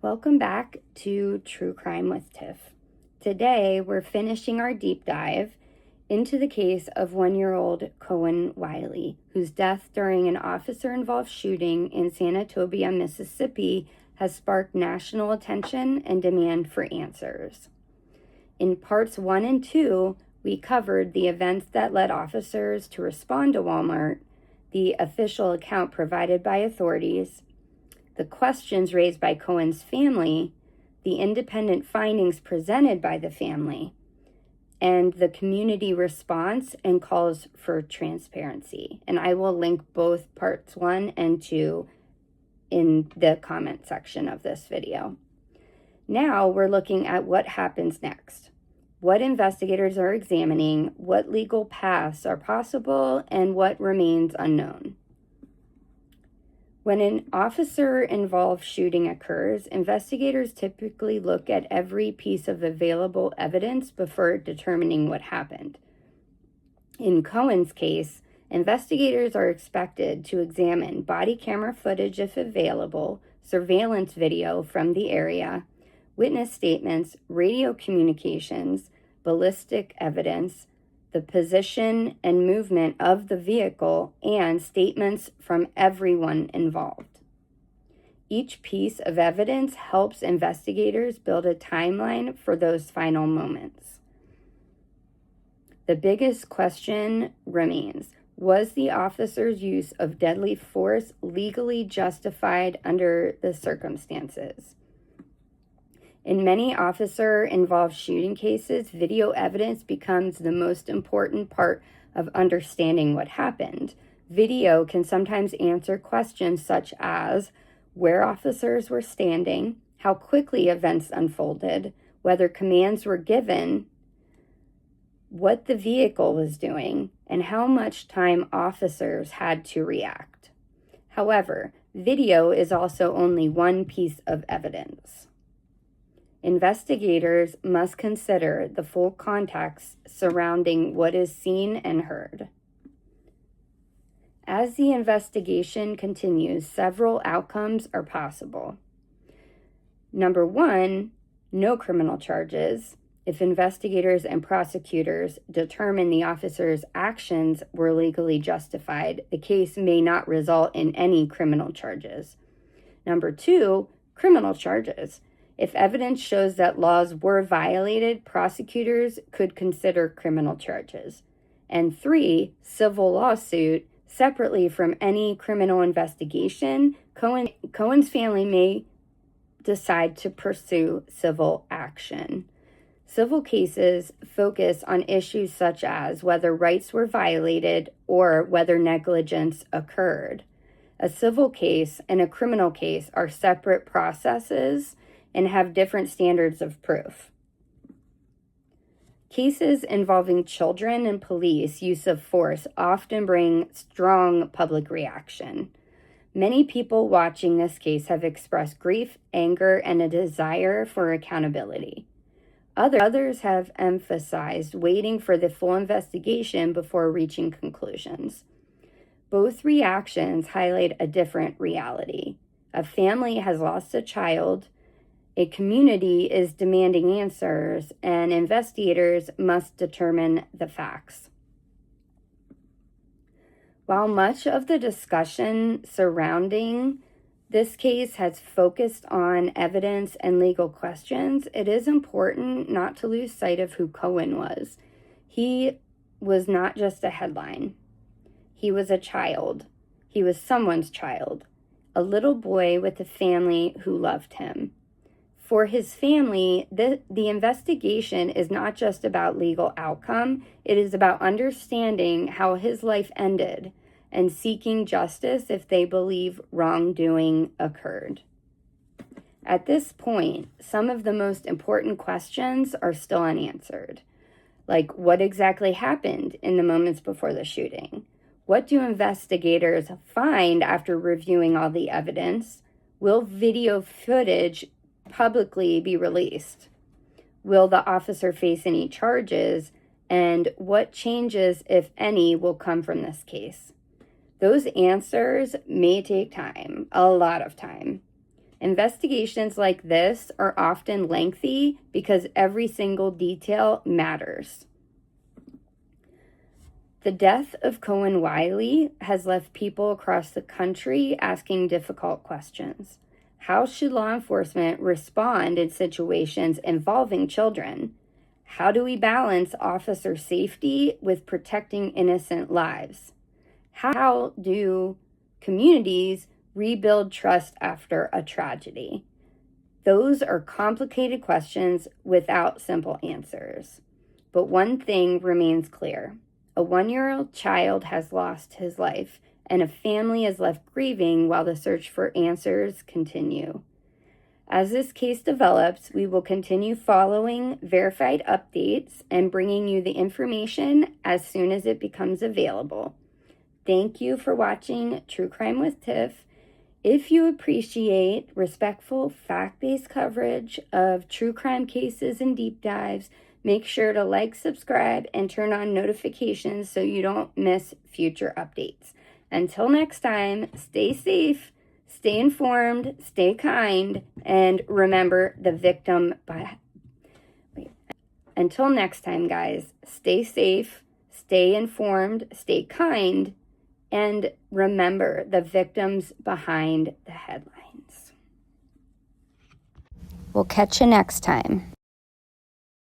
Welcome back to True Crime with Tiff. Today, we're finishing our deep dive into the case of 1-year-old Kohen Wiley, whose death during an officer-involved shooting in Senatobia, Mississippi, has sparked national attention and demand for answers. In parts 1 and 2, we covered the events that led officers to respond to Walmart, the official account provided by authorities, the questions raised by Kohen's family, the independent findings presented by the family, and the community response and calls for transparency. And I will link both parts 1 and 2 in the comment section of this video. Now we're looking at what happens next, what investigators are examining, what legal paths are possible, and what remains unknown. When an officer-involved shooting occurs, investigators typically look at every piece of available evidence before determining what happened. In Kohen's case, investigators are expected to examine body camera footage if available, surveillance video from the area, witness statements, radio communications, ballistic evidence, the position and movement of the vehicle, and statements from everyone involved. Each piece of evidence helps investigators build a timeline for those final moments. The biggest question remains: was the officer's use of deadly force legally justified under the circumstances? In many officer-involved shooting cases, video evidence becomes the most important part of understanding what happened. Video can sometimes answer questions such as where officers were standing, how quickly events unfolded, whether commands were given, what the vehicle was doing, and how much time officers had to react. However, video is also only one piece of evidence. Investigators must consider the full context surrounding what is seen and heard. As the investigation continues, several outcomes are possible. Number 1, no criminal charges. If investigators and prosecutors determine the officer's actions were legally justified, the case may not result in any criminal charges. Number 2, criminal charges. If evidence shows that laws were violated, prosecutors could consider criminal charges. And 3, civil lawsuit. Separately from any criminal investigation, Kohen's family may decide to pursue civil action. Civil cases focus on issues such as whether rights were violated or whether negligence occurred. A civil case and a criminal case are separate processes and have different standards of proof. Cases involving children and police use of force often bring strong public reaction. Many people watching this case have expressed grief, anger, and a desire for accountability. Others have emphasized waiting for the full investigation before reaching conclusions. Both reactions highlight a different reality. A family has lost a child, a community is demanding answers, and investigators must determine the facts. While much of the discussion surrounding this case has focused on evidence and legal questions, it is important not to lose sight of who Kohen was. He was not just a headline. He was a child. He was someone's child, a little boy with a family who loved him. For his family, the investigation is not just about legal outcome, it is about understanding how his life ended and seeking justice if they believe wrongdoing occurred. At this point, some of the most important questions are still unanswered, like what exactly happened in the moments before the shooting? What do investigators find after reviewing all the evidence? Will video footage publicly be released? Will the officer face any charges? And what changes, if any, will come from this case? Those answers may take time, a lot of time. Investigations like this are often lengthy because every single detail matters. The death of Kohen Wiley has left people across the country asking difficult questions. How should law enforcement respond in situations involving children? How do we balance officer safety with protecting innocent lives? How do communities rebuild trust after a tragedy? Those are complicated questions without simple answers. But one thing remains clear. A 1-year-old child has lost his life, and a family is left grieving while the search for answers continue. As this case develops, we will continue following verified updates and bringing you the information as soon as it becomes available. Thank you for watching True Crime with Tiff. If you appreciate respectful, fact-based coverage of true crime cases and deep dives, make sure to like, subscribe, and turn on notifications so you don't miss future updates. Until next time, stay safe, stay informed, stay kind, and remember the victim Until next time, guys, stay safe, stay informed, stay kind, and remember the victims behind the headlines. We'll catch you next time.